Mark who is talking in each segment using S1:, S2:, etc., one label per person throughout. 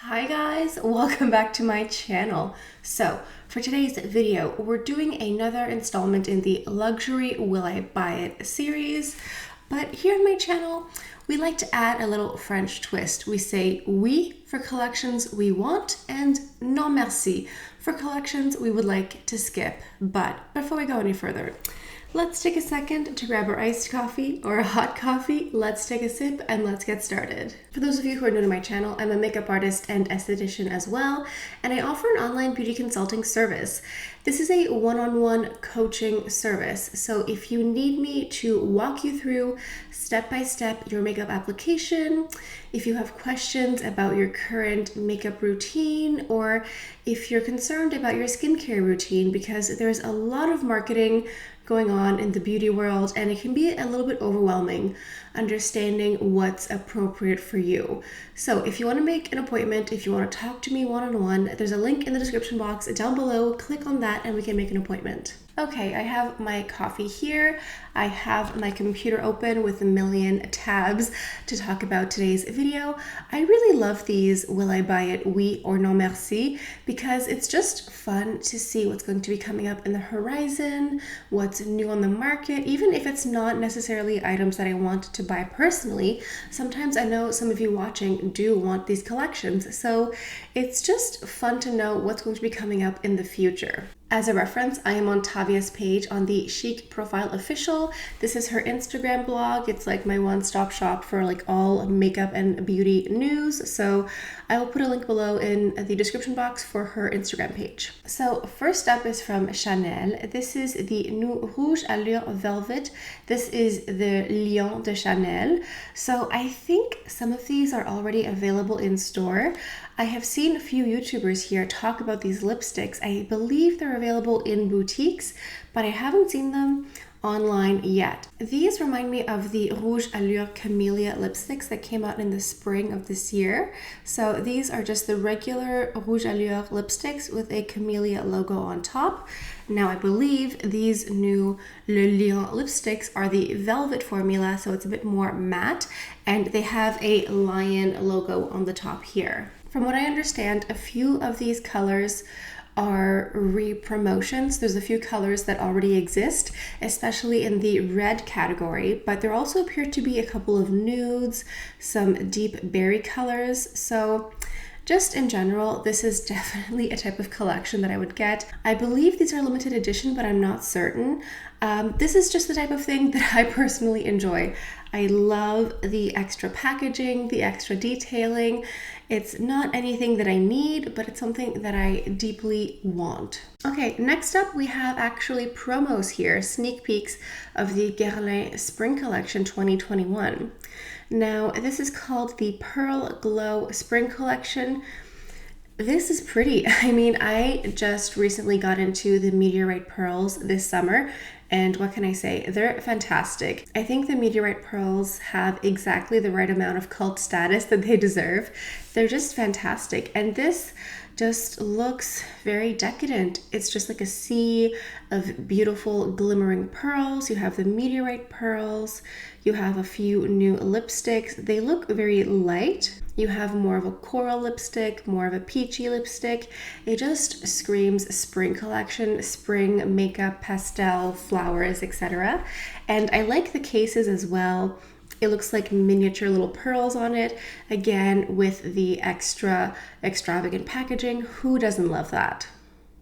S1: Hi guys, welcome back to my channel. So for today's video, we're doing another installment in the Luxury Will I Buy It series. But here on my channel, we like to add a little French twist. We say oui for collections we want and non merci for collections we would like to skip. But before we go any further, let's take a second to grab our iced coffee or a hot coffee. Let's take a sip and let's get started. For those of you who are new to my channel, I'm a makeup artist and esthetician as well, and I offer an online beauty consulting service. This is a one-on-one coaching service. So if you need me to walk you through step-by-step your makeup application, if you have questions about your current makeup routine, or if you're concerned about your skincare routine, because there's a lot of marketing going on in the beauty world and it can be a little bit overwhelming understanding what's appropriate for you. So if you want to make an appointment, if you want to talk to me one-on-one, there's a link in the description box down below. Click on that and we can make an appointment. Okay, I have my coffee here. I have my computer open with a million tabs to talk about today's video. I really love these Will I Buy It Oui or Non Merci because it's just fun to see what's going to be coming up in the horizon, what's new on the market, even if it's not necessarily items that I want to buy personally. Sometimes I know some of you watching do want these collections, so it's just fun to know what's going to be coming up in the future. As a reference, I am on Tavia's page on the Chic Profile Official. This is her Instagram blog. It's like my one-stop shop for like all makeup and beauty news. So I will put a link below in the description box for her Instagram page. So first up is from Chanel. This is the Rouge Allure Velvet. This is the Lion de Chanel. So I think some of these are already available in store. I have seen a few YouTubers here talk about these lipsticks. I believe they're available in boutiques, but I haven't seen them online yet. These remind me of the Rouge Allure Camellia lipsticks that came out in the spring of this year. So these are just the regular Rouge Allure lipsticks with a Camellia logo on top. Now I believe these new Le Lion lipsticks are the velvet formula, so it's a bit more matte, and they have a lion logo on the top here. From what I understand, a few of these colors are re-promotions. There's a few colors that already exist, especially in the red category, but there also appear to be a couple of nudes, some deep berry colors. So just in general, this is definitely a type of collection that I would get. I believe these are limited edition, but I'm not certain. This is just the type of thing that I personally enjoy. I love the extra packaging, the extra detailing. It's not anything that I need, but it's something that I deeply want. Okay, next up we have actually promos here, sneak peeks of the Guerlain Spring Collection 2021. Now, this is called the Pearl Glow Spring Collection. This is pretty. I mean, I just recently got into the meteorite pearls this summer, and what can I say? They're fantastic. I think the meteorite pearls have exactly the right amount of cult status that they deserve. They're just fantastic. And this just looks very decadent. It's just like a sea of beautiful glimmering pearls. You have the meteorite pearls. You have a few new lipsticks. They look very light. You have more of a coral lipstick, more of a peachy lipstick. It just screams spring collection, spring makeup, pastel, flowers, etc. And I like the cases as well. It looks like miniature little pearls on it, again with the extra extravagant packaging. Who doesn't love that?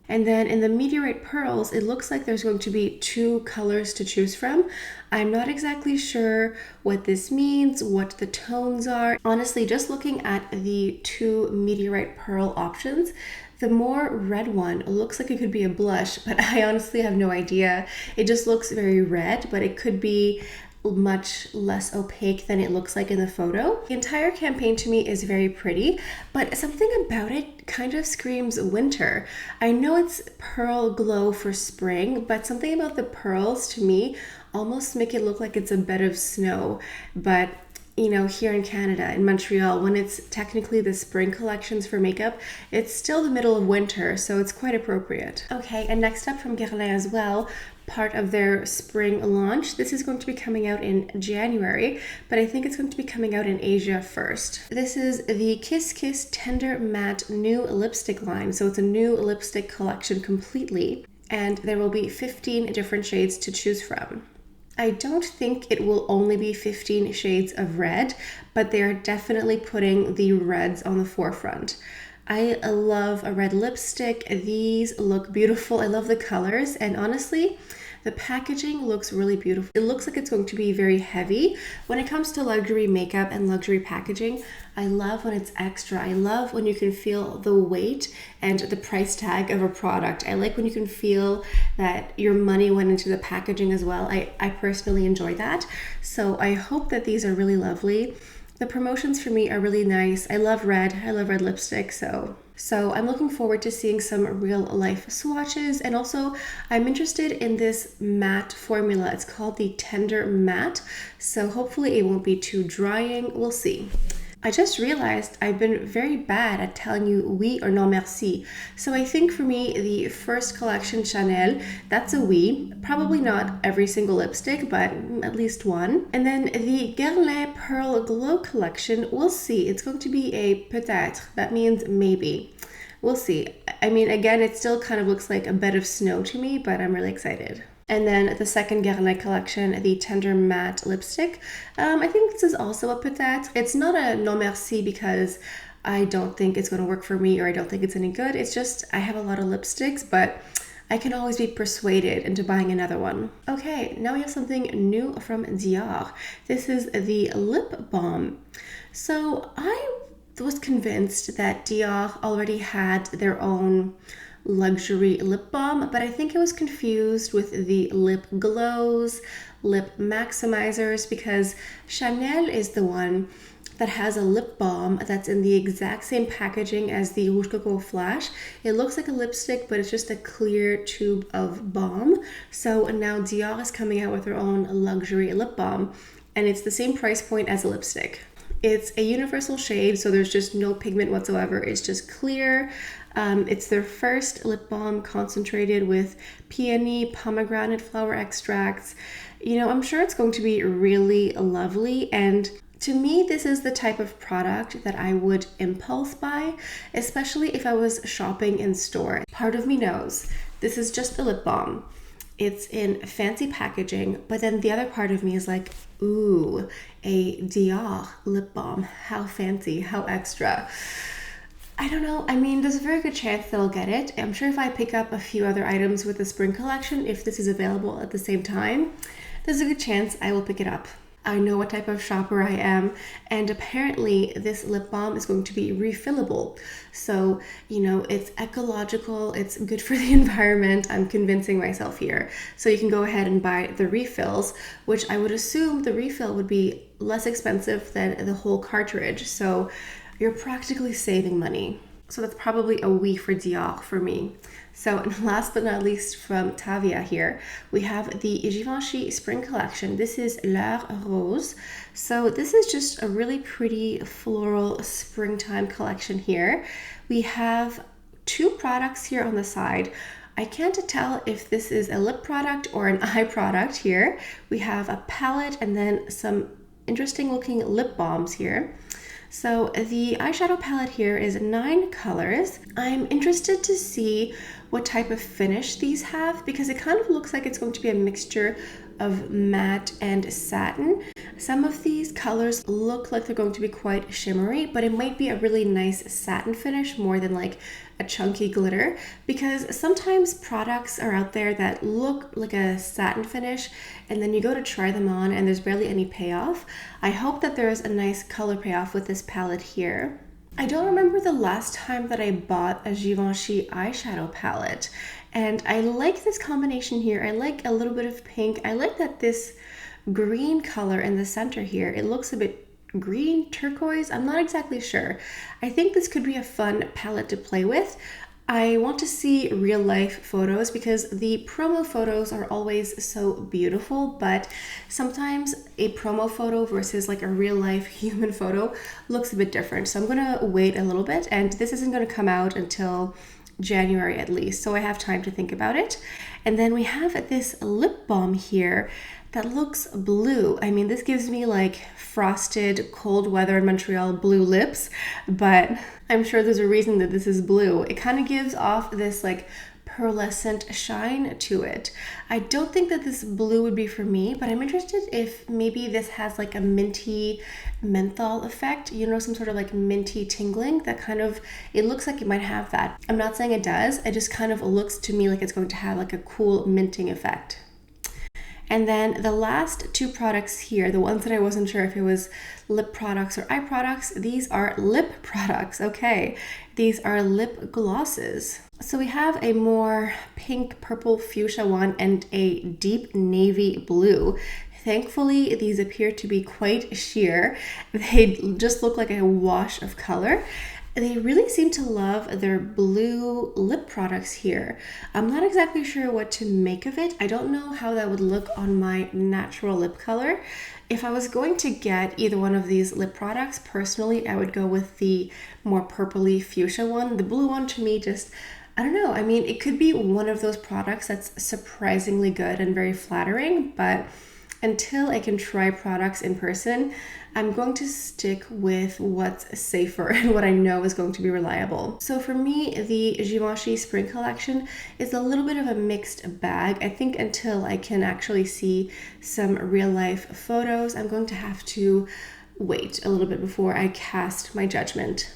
S1: And then in the meteorite pearls, it looks like there's going to be two colors to choose from. I'm not exactly sure what this means, what the tones are. Honestly, just looking at the two meteorite pearl options, the more red one looks like it could be a blush, but I honestly have no idea. It just looks very red, but it could be much less opaque than it looks like in the photo. The entire campaign to me is very pretty, but something about it kind of screams winter. I know it's pearl glow for spring, but something about the pearls to me almost make it look like it's a bed of snow. But you know, here in Canada, in Montreal, when it's technically the spring collections for makeup, it's still the middle of winter, so it's quite appropriate. Okay, and next up from Guerlain as well, part of their spring launch. This is going to be coming out in January, but I think it's going to be coming out in Asia first. This is the Kiss Kiss Tender Matte new lipstick line. So it's a new lipstick collection completely, and there will be 15 different shades to choose from. I don't think it will only be 15 shades of red, but they are definitely putting the reds on the forefront. I love a red lipstick. These look beautiful. I love the colors, and honestly, the packaging looks really beautiful. It looks like it's going to be very heavy. When it comes to luxury makeup and luxury packaging, I love when it's extra. I love when you can feel the weight and the price tag of a product. I like when you can feel that your money went into the packaging as well. I personally enjoy that. So I hope that these are really lovely. The promotions for me are really nice. I love red lipstick, so I'm looking forward to seeing some real life swatches. And also I'm interested in this matte formula. It's called the Tender Matte, so hopefully it won't be too drying. We'll see. I just realized I've been very bad at telling you oui or non merci. So I think for me, the first collection, Chanel, that's a oui. Probably not every single lipstick, but at least one. And then the Guerlain Pearl Glow collection, we'll see. It's going to be a peut-être. That means maybe. We'll see. I mean, again, it still kind of looks like a bed of snow to me, but I'm really excited. And then the second Guerlain collection, the Tender Matte lipstick. I think this is also a peut-être. It's not a non merci because I don't think it's going to work for me or I don't think it's any good. It's just I have a lot of lipsticks, but I can always be persuaded into buying another one. Okay, now we have something new from Dior. This is the lip balm. So I was convinced that Dior already had their own luxury lip balm, but I think I was confused with the lip glows, lip maximizers, because Chanel is the one that has a lip balm that's in the exact same packaging as the Rouge Coco Flash. It looks like a lipstick, but it's just a clear tube of balm. So now Dior is coming out with their own luxury lip balm, and it's the same price point as a lipstick. It's a universal shade, so there's just no pigment whatsoever. It's just clear. It's their first lip balm concentrated with peony, pomegranate flower extracts. You know, I'm sure it's going to be really lovely, and to me, this is the type of product that I would impulse buy, especially if I was shopping in store. Part of me knows this is just a lip balm. It's in fancy packaging, but then the other part of me is like, ooh, a Dior lip balm. How fancy, how extra. I don't know. I mean, there's a very good chance that I'll get it. I'm sure if I pick up a few other items with the spring collection, if this is available at the same time, there's a good chance I will pick it up. I know what type of shopper I am, and apparently this lip balm is going to be refillable. So, you know, it's ecological, it's good for the environment. I'm convincing myself here. So you can go ahead and buy the refills, which I would assume the refill would be less expensive than the whole cartridge. So you're practically saving money. So that's probably a oui for Dior for me. So last but not least from Tavia here, we have the Givenchy Spring Collection. This is Allure Rose. So this is just a really pretty floral springtime collection here. We have two products here on the side. I can't tell if this is a lip product or an eye product here. We have a palette and then some interesting looking lip balms here. So the eyeshadow palette here is 9 colors. I'm interested to see what type of finish these have because it kind of looks like it's going to be a mixture of matte and satin. Some of these colors look like they're going to be quite shimmery, but it might be a really nice satin finish more than like a chunky glitter, because sometimes products are out there that look like a satin finish and then you go to try them on and there's barely any payoff. I hope that there's a nice color payoff with this palette here. I don't remember the last time that I bought a Givenchy eyeshadow palette, and I like this combination here. I like a little bit of pink. I like that this green color in the center here, it looks a bit green turquoise. I'm not exactly sure. I think this could be a fun palette to play with. I want to see real life photos because the promo photos are always so beautiful, but sometimes a promo photo versus like a real life human photo looks a bit different. So I'm gonna wait a little bit, and this isn't gonna come out until January at least, so I have time to think about it. And then we have this lip balm here that looks blue. I mean, this gives me like frosted cold weather in Montreal blue lips, but I'm sure there's a reason that this is blue. It kind of gives off this like pearlescent shine to it. I don't think that this blue would be for me, but I'm interested if maybe this has like a minty menthol effect, you know, some sort of like minty tingling that kind of, it looks like it might have that. I'm not saying it does, it just kind of looks to me like it's going to have like a cool minting effect. And then the last two products here, the ones that I wasn't sure if it was lip products or eye products, these are lip products, okay. These are lip glosses. So we have a more pink, purple, fuchsia one and a deep navy blue. Thankfully, these appear to be quite sheer. They just look like a wash of color. They really seem to love their blue lip products here. I'm not exactly sure what to make of it. I don't know how that would look on my natural lip color. If I was going to get either one of these lip products, personally, I would go with the more purpley fuchsia one. The blue one to me just, I don't know. I mean, it could be one of those products that's surprisingly good and very flattering, but until I can try products in person, I'm going to stick with what's safer and what I know is going to be reliable. So for me, the Givenchy Spring Collection is a little bit of a mixed bag. I think until I can actually see some real life photos, I'm going to have to wait a little bit before I cast my judgment.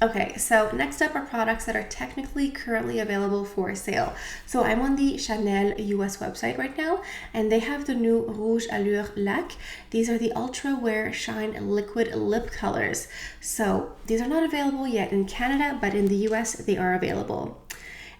S1: Okay, so next up are products that are technically currently available for sale. So I'm on the Chanel US website right now, and they have the new Rouge Allure Lac. These are the Ultra Wear Shine Liquid Lip Colors. So these are not available yet in Canada, but in the US they are available.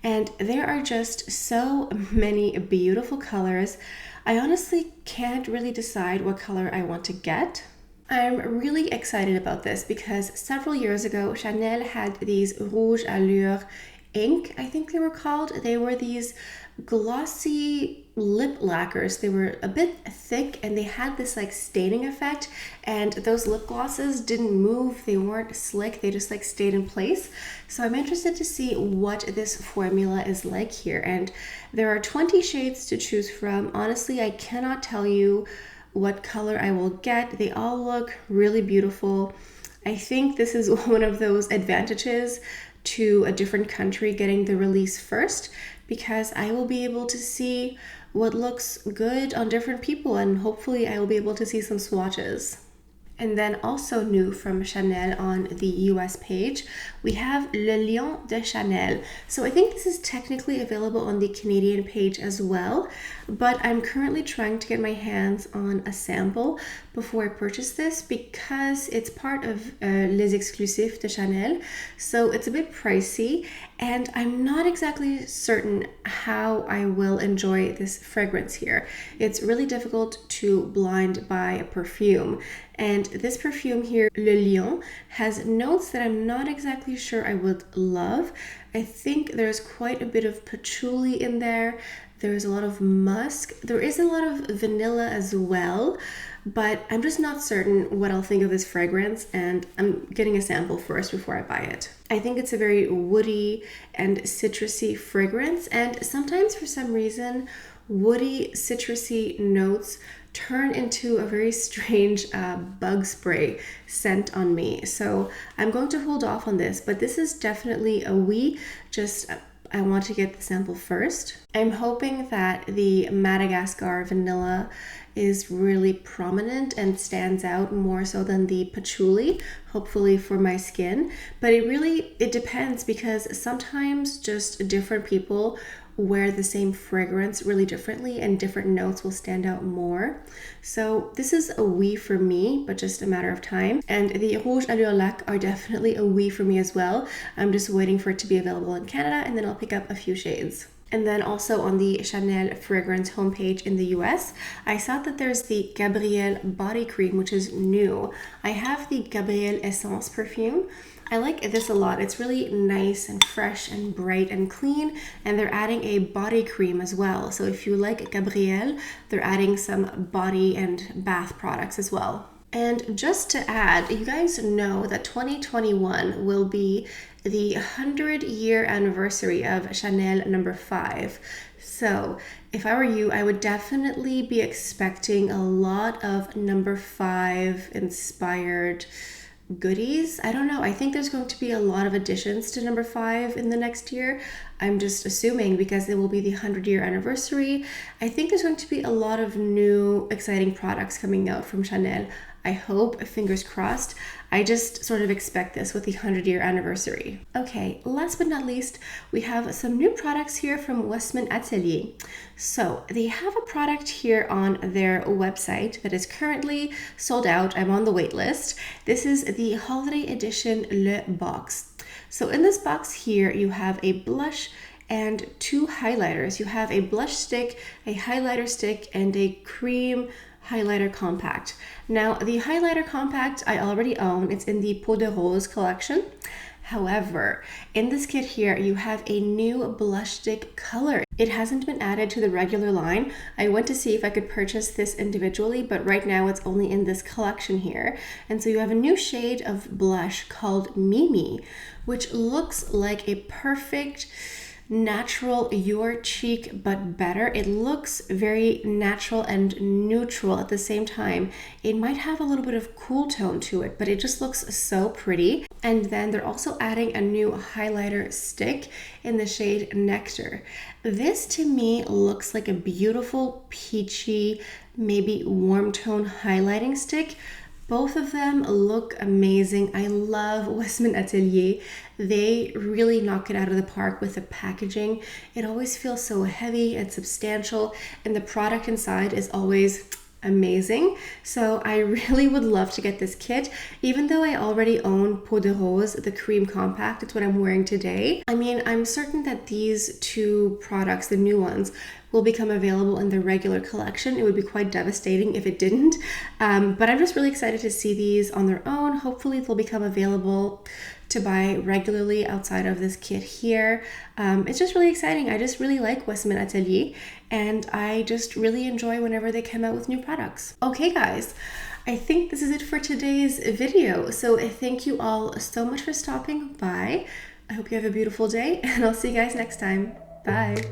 S1: And there are just so many beautiful colors. I honestly can't really decide what color I want to get. I'm really excited about this because several years ago, Chanel had these Rouge Allure Ink, I think they were called. They were these glossy lip lacquers. They were a bit thick and they had this like staining effect, and those lip glosses didn't move. They weren't slick. They just like stayed in place. So I'm interested to see what this formula is like here. And there are 20 shades to choose from. Honestly, I cannot tell you what color I will get. They all look really beautiful. I think this is one of those advantages to a different country getting the release first, because I will be able to see what looks good on different people, and hopefully I will be able to see some swatches. And then also new from Chanel on the US page, we have Le Lion de Chanel. So I think this is technically available on the Canadian page as well, but I'm currently trying to get my hands on a sample before I purchase this because it's part of Les Exclusifs de Chanel. So it's a bit pricey, and I'm not exactly certain how I will enjoy this fragrance here. It's really difficult to blind buy a perfume. And this perfume here, Le Lion, has notes that I'm not exactly sure I would love. I think there's quite a bit of patchouli in there. There's a lot of musk. There is a lot of vanilla as well, but I'm just not certain what I'll think of this fragrance, and I'm getting a sample first before I buy it. I think it's a very woody and citrusy fragrance, and sometimes for some reason, woody citrusy notes turn into a very strange bug spray scent on me. So I'm going to hold off on this, but this is definitely a oui, just I want to get the sample first. I'm hoping that the Madagascar vanilla is really prominent and stands out more so than the patchouli, hopefully for my skin. But it depends, because sometimes just different people wear the same fragrance really differently and different notes will stand out more. So this is a oui for me, but just a matter of time. And the Rouge Allure Lac are definitely a oui for me as well. I'm just waiting for it to be available in Canada, and then I'll pick up a few shades. And then also on the Chanel fragrance homepage in the US, I saw that there's the Gabrielle body cream, which is new. I have the Gabrielle Essence perfume. I like this a lot. It's really nice and fresh and bright and clean, and they're adding a body cream as well. So if you like Gabrielle, they're adding some body and bath products as well. And just to add, you guys know that 2021 will be the 100-year anniversary of Chanel number 5. So if I were you, I would definitely be expecting a lot of number 5 inspired goodies. I don't know. I think there's going to be a lot of additions to number 5 in the next year. I'm just assuming because it will be the 100-year anniversary. I think there's going to be a lot of new exciting products coming out from Chanel. I hope, fingers crossed. I just sort of expect this with the 100-year anniversary. Okay, last but not least, we have some new products here from Westman Atelier. So they have a product here on their website that is currently sold out. I'm on the wait list. This is the holiday edition Le Box. So in this box here, you have a blush and 2 highlighters. You have a blush stick, a highlighter stick, and a cream highlighter compact. Now, the highlighter compact I already own. It's in the Peau de Rose collection. However, in this kit here, you have a new blush stick color. It hasn't been added to the regular line. I went to see if I could purchase this individually, but right now it's only in this collection here. And so you have a new shade of blush called Mimi, which looks like a perfect natural your cheek but better. It looks very natural and neutral at the same time. It might have a little bit of cool tone to it, but it just looks so pretty. And then they're also adding a new highlighter stick in the shade Nectar. This to me looks like a beautiful peachy, maybe warm tone highlighting stick. Both of them look amazing. I love Westman Atelier. They really knock it out of the park with the packaging. It always feels so heavy and substantial, and the product inside is always amazing. So I really would love to get this kit, even though I already own Peau de Rose, the cream compact. It's what I'm wearing today. I mean, I'm certain that these 2 products, the new ones, will become available in the regular collection. It would be quite devastating if it didn't. But I'm just really excited to see these on their own. Hopefully they'll become available to buy regularly outside of this kit here. It's just really exciting. I just really like Westman Atelier, and I just really enjoy whenever they come out with new products. Okay guys, I think this is it for today's video. So thank you all so much for stopping by. I hope you have a beautiful day, and I'll see you guys next time. Bye.